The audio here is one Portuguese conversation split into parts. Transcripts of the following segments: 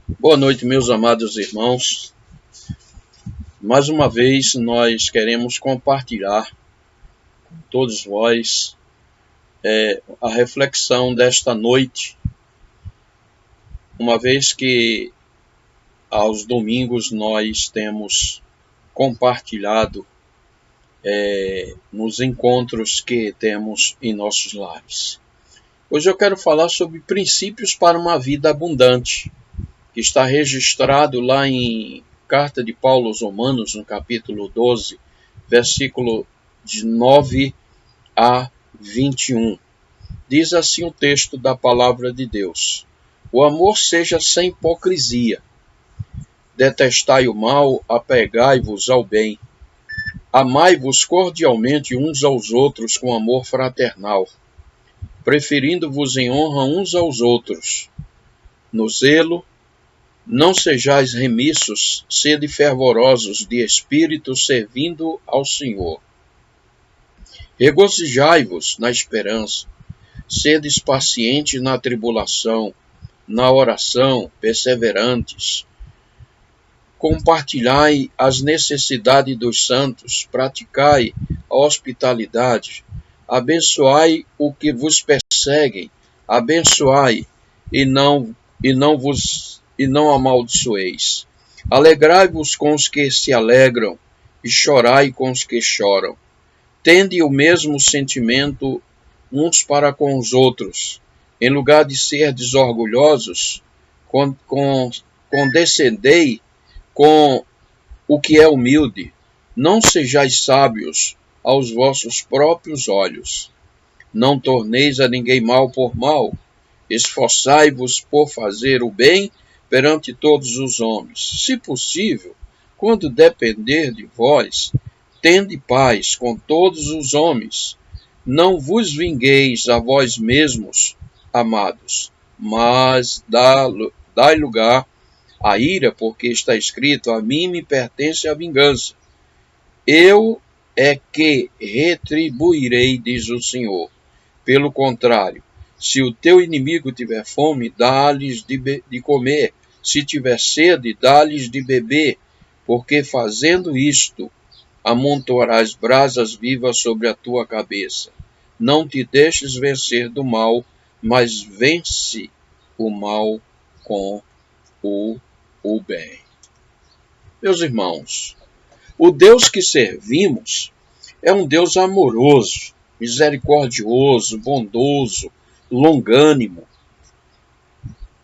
Boa noite, meus amados irmãos. Mais uma vez, nós queremos compartilhar com todos vós a reflexão desta noite, uma vez que aos domingos nós temos compartilhado nos encontros que temos em nossos lares. Hoje eu quero falar sobre princípios para uma vida abundante, que está registrado lá em Carta de Paulo aos Romanos, no capítulo 12, versículo de 9 a 21. Diz assim o texto da palavra de Deus: O amor seja sem hipocrisia. Detestai o mal, apegai-vos ao bem. Amai-vos cordialmente uns aos outros com amor fraternal, preferindo-vos em honra uns aos outros. No zelo, não sejais remissos, sede fervorosos de espírito, servindo ao Senhor. Regozijai-vos na esperança, sedes pacientes na tribulação, na oração, perseverantes. Compartilhai as necessidades dos santos, praticai a hospitalidade, abençoai o que vos perseguem, abençoai e não amaldiçoeis. Alegrai-vos com os que se alegram, e chorai com os que choram. Tende o mesmo sentimento uns para com os outros. Em lugar de serdes orgulhosos, condescendei com o que é humilde. Não sejais sábios aos vossos próprios olhos. Não torneis a ninguém mal por mal. Esforçai-vos por fazer o bem perante todos os homens. Se possível, quando depender de vós, tende paz com todos os homens. Não vos vingueis a vós mesmos, amados, mas dai lugar à ira, porque está escrito: a mim me pertence a vingança. Eu é que retribuirei, diz o Senhor. Pelo contrário, se o teu inimigo tiver fome, dá-lhes de comer. Se tiver sede, dá-lhes de beber, porque fazendo isto, amontoarás brasas vivas sobre a tua cabeça. Não te deixes vencer do mal, mas vence o mal com o bem. Meus irmãos, o Deus que servimos é um Deus amoroso, misericordioso, bondoso, longânimo,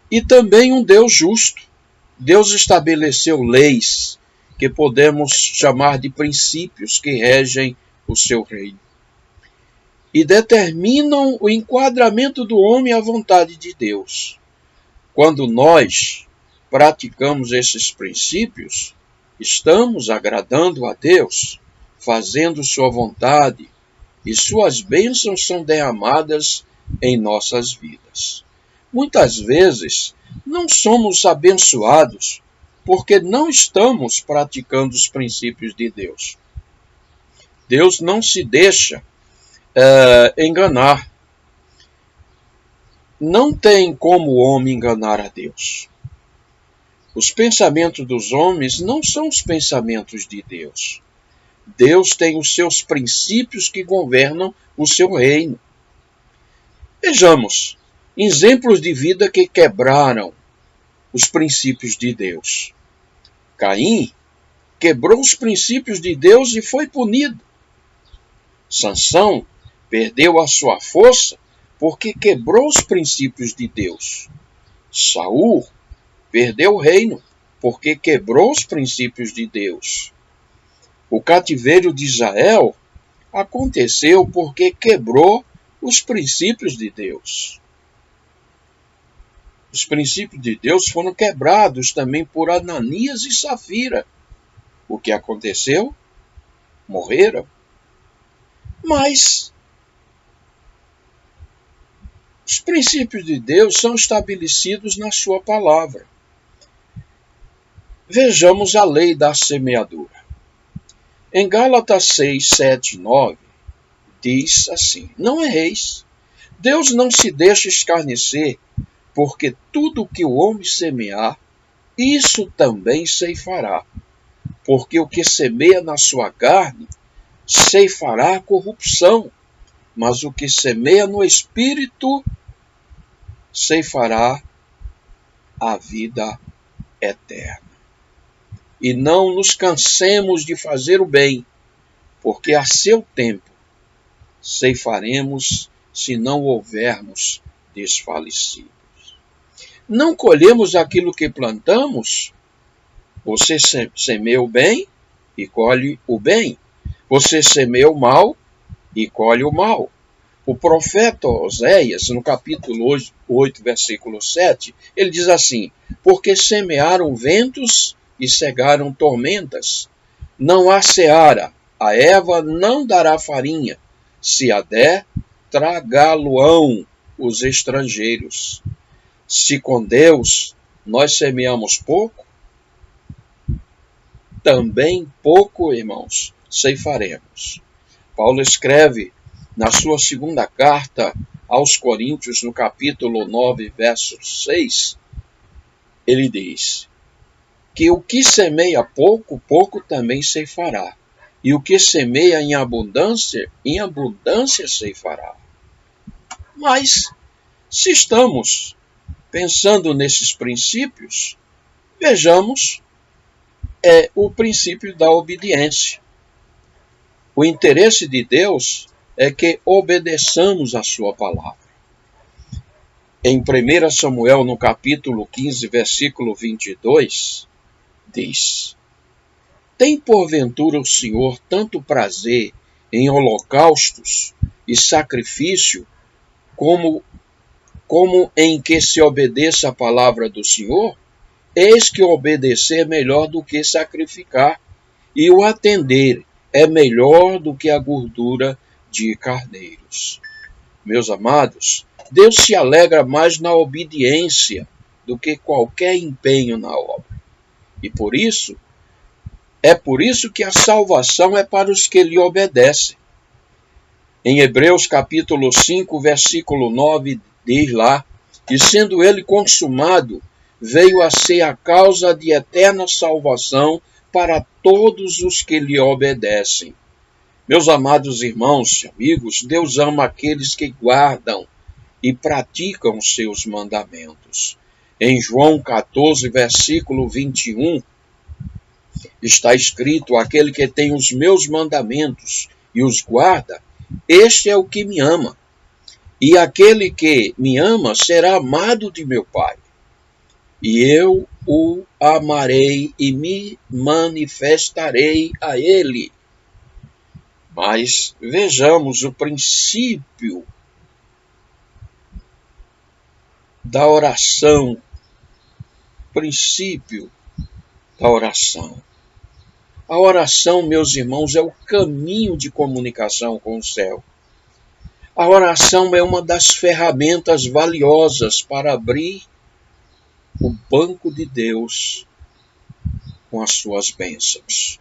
e também um Deus justo. Deus estabeleceu leis que podemos chamar de princípios que regem o seu reino e determinam o enquadramento do homem à vontade de Deus. Quando nós praticamos esses princípios, estamos agradando a Deus, fazendo sua vontade, e suas bênçãos são derramadas em nossas vidas. Muitas vezes, não somos abençoados porque não estamos praticando os princípios de Deus. Deus não se deixa enganar. Não tem como o homem enganar a Deus. Os pensamentos dos homens não são os pensamentos de Deus. Deus tem os seus princípios que governam o seu reino. Vejamos exemplos de vida que quebraram os princípios de Deus. Caim quebrou os princípios de Deus e foi punido. Sansão perdeu a sua força porque quebrou os princípios de Deus. Saul perdeu o reino porque quebrou os princípios de Deus. O cativeiro de Israel aconteceu porque quebrou os princípios de Deus. Os princípios de Deus foram quebrados também por Ananias e Safira. O que aconteceu? Morreram. Mas os princípios de Deus são estabelecidos na sua palavra. Vejamos a lei da semeadura. Em Gálatas 6, 7 e 9, diz assim: não erreis. Deus não se deixa escarnecer, porque tudo o que o homem semear, isso também ceifará. Porque o que semeia na sua carne, ceifará a corrupção, mas o que semeia no Espírito, ceifará a vida eterna. E não nos cansemos de fazer o bem, porque a seu tempo ceifaremos se não houvermos desfalecidos. Não colhemos aquilo que plantamos? Você semeia o bem e colhe o bem. Você semeia o mal e colhe o mal. O profeta Oséias, no capítulo 8, versículo 7, ele diz assim: porque semearam ventos e cegaram tormentas. Não há seara, a erva não dará farinha. Se a der, tragá-lo-ão os estrangeiros. Se com Deus nós semeamos pouco, também pouco, irmãos, ceifaremos. Paulo escreve na sua segunda carta aos Coríntios, no capítulo 9, verso 6, ele diz que o que semeia pouco, pouco também ceifará. E o que semeia em abundância ceifará. Mas, se estamos pensando nesses princípios, vejamos o princípio da obediência. O interesse de Deus é que obedeçamos a sua palavra. Em 1 Samuel, no capítulo 15, versículo 22, diz: tem porventura o Senhor tanto prazer em holocaustos e sacrifício, como em que se obedeça a palavra do Senhor? Eis que obedecer é melhor do que sacrificar, e o atender é melhor do que a gordura de carneiros. Meus amados, Deus se alegra mais na obediência do que qualquer empenho na obra. E por isso que a salvação é para os que lhe obedecem. Em Hebreus capítulo 5, versículo 9, diz lá: e sendo ele consumado, veio a ser a causa de eterna salvação para todos os que lhe obedecem. Meus amados irmãos e amigos, Deus ama aqueles que guardam e praticam os seus mandamentos. Em João 14, versículo 21, está escrito: aquele que tem os meus mandamentos e os guarda, este é o que me ama. E aquele que me ama será amado de meu Pai. E eu o amarei e me manifestarei a ele. Mas vejamos o princípio da oração. Princípio da oração. A oração, meus irmãos, é o caminho de comunicação com o céu. A oração é uma das ferramentas valiosas para abrir o banco de Deus com as suas bênçãos.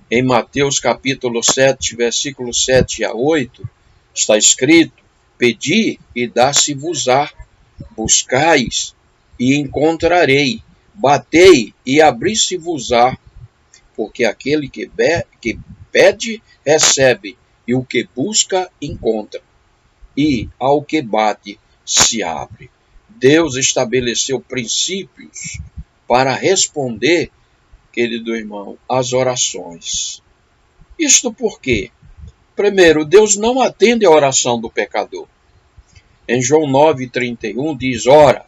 Em Mateus capítulo 7, versículos 7 a 8, está escrito: pedi e dá-se-vos-á, buscais e encontrarei, batei e abri-se-vos-á, porque aquele que pede, recebe, e o que busca, encontra, e ao que bate, se abre. Deus estabeleceu princípios para responder, querido irmão, às orações. Isto porque, primeiro, Deus não atende a oração do pecador. Em João 9,31 diz: ora,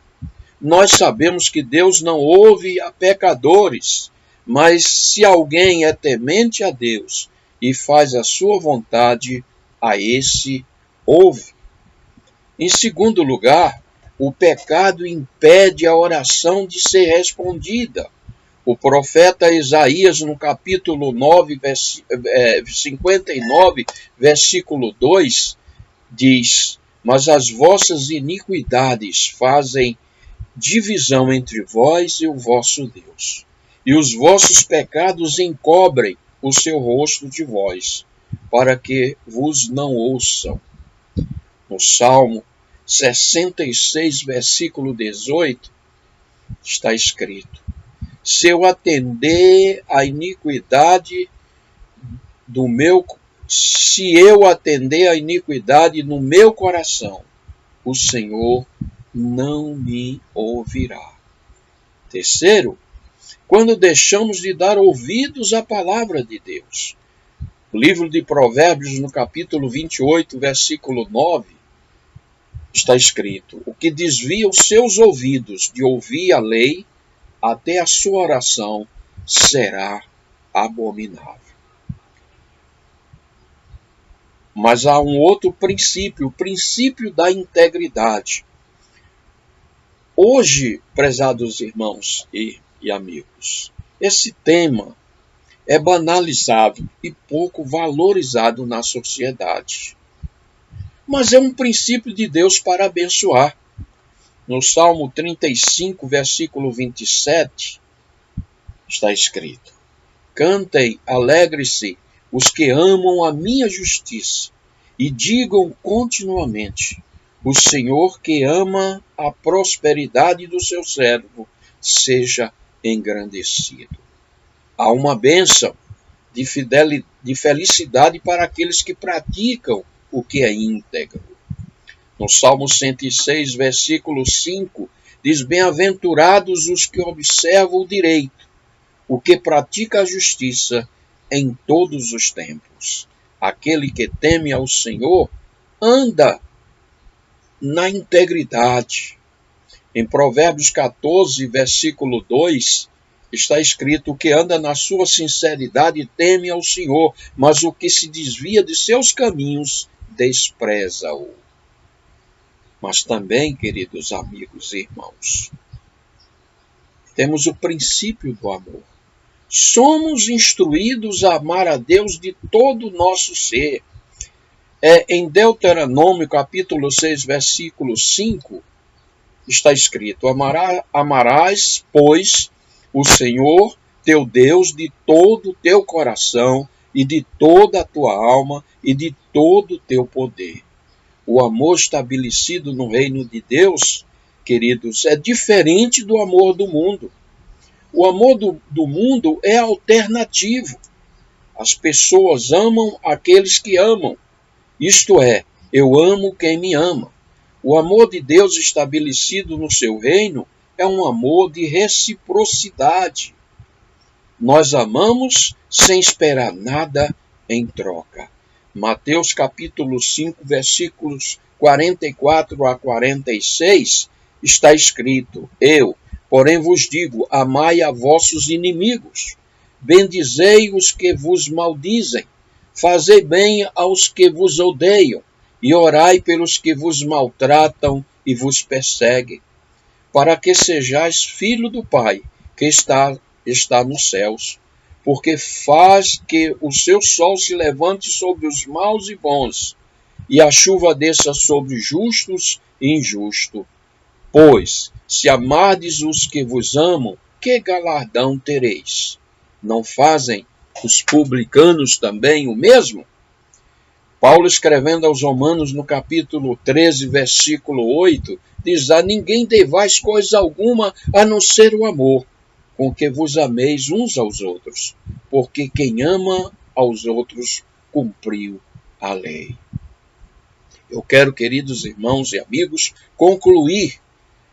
nós sabemos que Deus não ouve a pecadores, mas se alguém é temente a Deus e faz a sua vontade, a esse ouve. Em segundo lugar, o pecado impede a oração de ser respondida. O profeta Isaías, no capítulo 59, versículo 2, diz: mas as vossas iniquidades fazem divisão entre vós e o vosso Deus, e os vossos pecados encobrem o seu rosto de vós, para que vos não ouçam. No Salmo 66, versículo 18, está escrito: se eu atender a iniquidade do meu, se eu atender a iniquidade no meu coração, o Senhor não me ouvirá. Terceiro, quando deixamos de dar ouvidos à palavra de Deus. O livro de Provérbios, no capítulo 28, versículo 9, está escrito: o que desvia os seus ouvidos de ouvir a lei, até a sua oração será abominável. Mas há um outro princípio, o princípio da integridade. Hoje, prezados irmãos e amigos, esse tema é banalizado e pouco valorizado na sociedade. Mas é um princípio de Deus para abençoar. No Salmo 35, versículo 27, está escrito: cantem, alegre-se os que amam a minha justiça, e digam continuamente: o Senhor que ama a prosperidade do seu servo, seja engrandecido. Há uma bênção de felicidade para aqueles que praticam o que é íntegro. No Salmo 106, versículo 5, diz: bem-aventurados os que observam o direito, o que pratica a justiça em todos os tempos. Aquele que teme ao Senhor anda na integridade. Em Provérbios 14, versículo 2, está escrito: o que anda na sua sinceridade teme ao Senhor, mas o que se desvia de seus caminhos despreza-o. Mas também, queridos amigos e irmãos, temos o princípio do amor. Somos instruídos a amar a Deus de todo o nosso ser. Em Deuteronômio, capítulo 6, versículo 5, está escrito: amarás, pois, o Senhor teu Deus de todo o teu coração e de toda a tua alma e de todo o teu poder. O amor estabelecido no reino de Deus, queridos, é diferente do amor do mundo. O amor do mundo é alternativo. As pessoas amam aqueles que amam. Isto é, eu amo quem me ama. O amor de Deus estabelecido no seu reino é um amor de reciprocidade. Nós amamos sem esperar nada em troca. Mateus capítulo 5, versículos 44 a 46, está escrito: eu, porém, vos digo, amai a vossos inimigos, bendizei os que vos maldizem, fazei bem aos que vos odeiam, e orai pelos que vos maltratam e vos perseguem, para que sejais filho do Pai, que está nos céus, porque faz que o seu sol se levante sobre os maus e bons, e a chuva desça sobre justos e injustos. Pois, se amardes os que vos amam, que galardão tereis? Não fazem os publicanos também o mesmo? Paulo, escrevendo aos Romanos, no capítulo 13, versículo 8, diz: a ninguém devais coisa alguma a não ser o amor, com que vos ameis uns aos outros, porque quem ama aos outros cumpriu a lei. Eu quero, queridos irmãos e amigos, concluir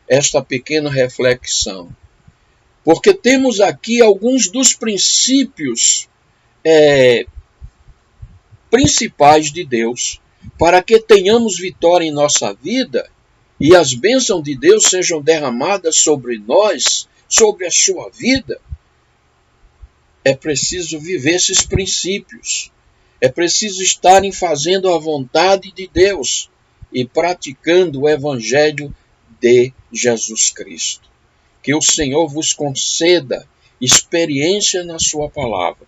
esta pequena reflexão, porque temos aqui alguns dos princípios principais de Deus, para que tenhamos vitória em nossa vida e as bênçãos de Deus sejam derramadas sobre nós, sobre a sua vida. É preciso viver esses princípios. É preciso estarem fazendo a vontade de Deus e praticando o Evangelho de Jesus Cristo. Que o Senhor vos conceda experiência na sua palavra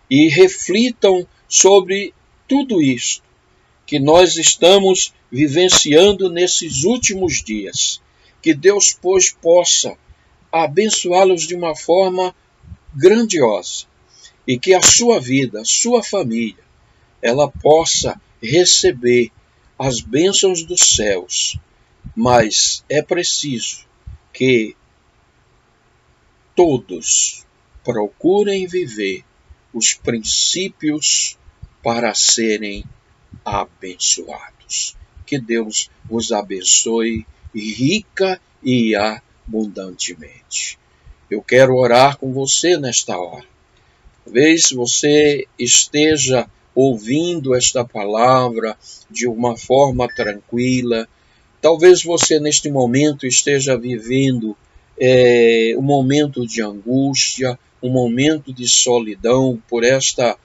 e reflitam sobre tudo isto que nós estamos vivenciando nesses últimos dias. Que Deus, pois, possa abençoá-los de uma forma grandiosa e que a sua vida, a sua família, ela possa receber as bênçãos dos céus. Mas é preciso que todos procurem viver os princípios para serem abençoados. Que Deus vos abençoe rica e abundantemente. Eu quero orar com você nesta hora. Talvez você esteja ouvindo esta palavra de uma forma tranquila. Talvez você neste momento esteja vivendo um momento de angústia, um momento de solidão por esta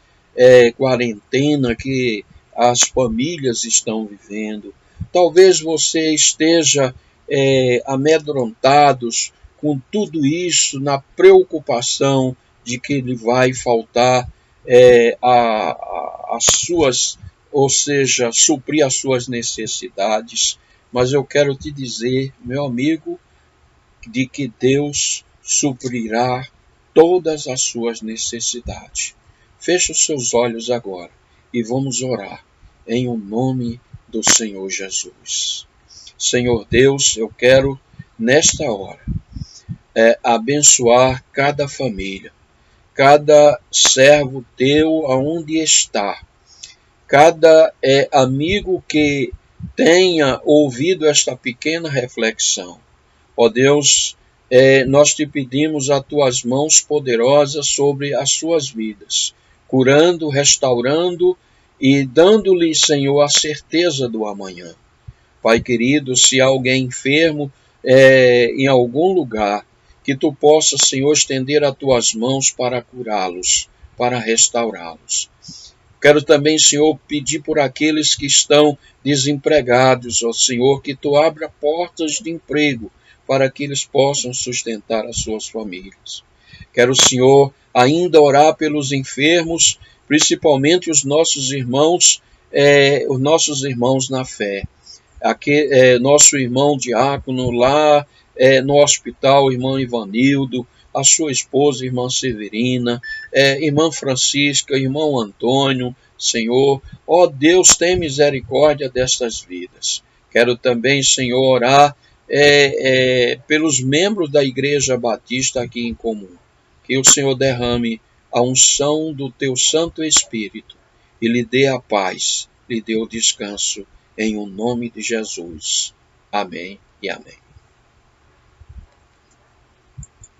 quarentena que as famílias estão vivendo. Talvez você esteja amedrontados com tudo isso, na preocupação de que lhe vai faltar as suas, ou seja, suprir as suas necessidades. Mas eu quero te dizer, meu amigo, de que Deus suprirá todas as suas necessidades. Feche os seus olhos agora e vamos orar em o nome do Senhor Jesus. Senhor Deus, eu quero nesta hora abençoar cada família, cada servo teu aonde está, cada amigo que tenha ouvido esta pequena reflexão. Ó Deus, nós te pedimos as tuas mãos poderosas sobre as suas vidas, curando, restaurando e dando-lhe, Senhor, a certeza do amanhã. Pai querido, se há alguém enfermo em algum lugar, que tu possas, Senhor, estender as tuas mãos para curá-los, para restaurá-los. Quero também, Senhor, pedir por aqueles que estão desempregados, ó Senhor, que tu abra portas de emprego para que eles possam sustentar as suas famílias. Quero, Senhor, ainda orar pelos enfermos, principalmente os nossos irmãos na fé. Aqui, nosso irmão diácono lá no hospital, irmão Ivanildo, a sua esposa, irmã Severina, irmã Francisca, irmão Antônio, Senhor, ó Deus, tem misericórdia destas vidas. Quero também, Senhor, orar pelos membros da Igreja Batista aqui em comum. Que o Senhor derrame a unção do teu Santo Espírito e lhe dê a paz, lhe dê o descanso, em o nome de Jesus. Amém e amém.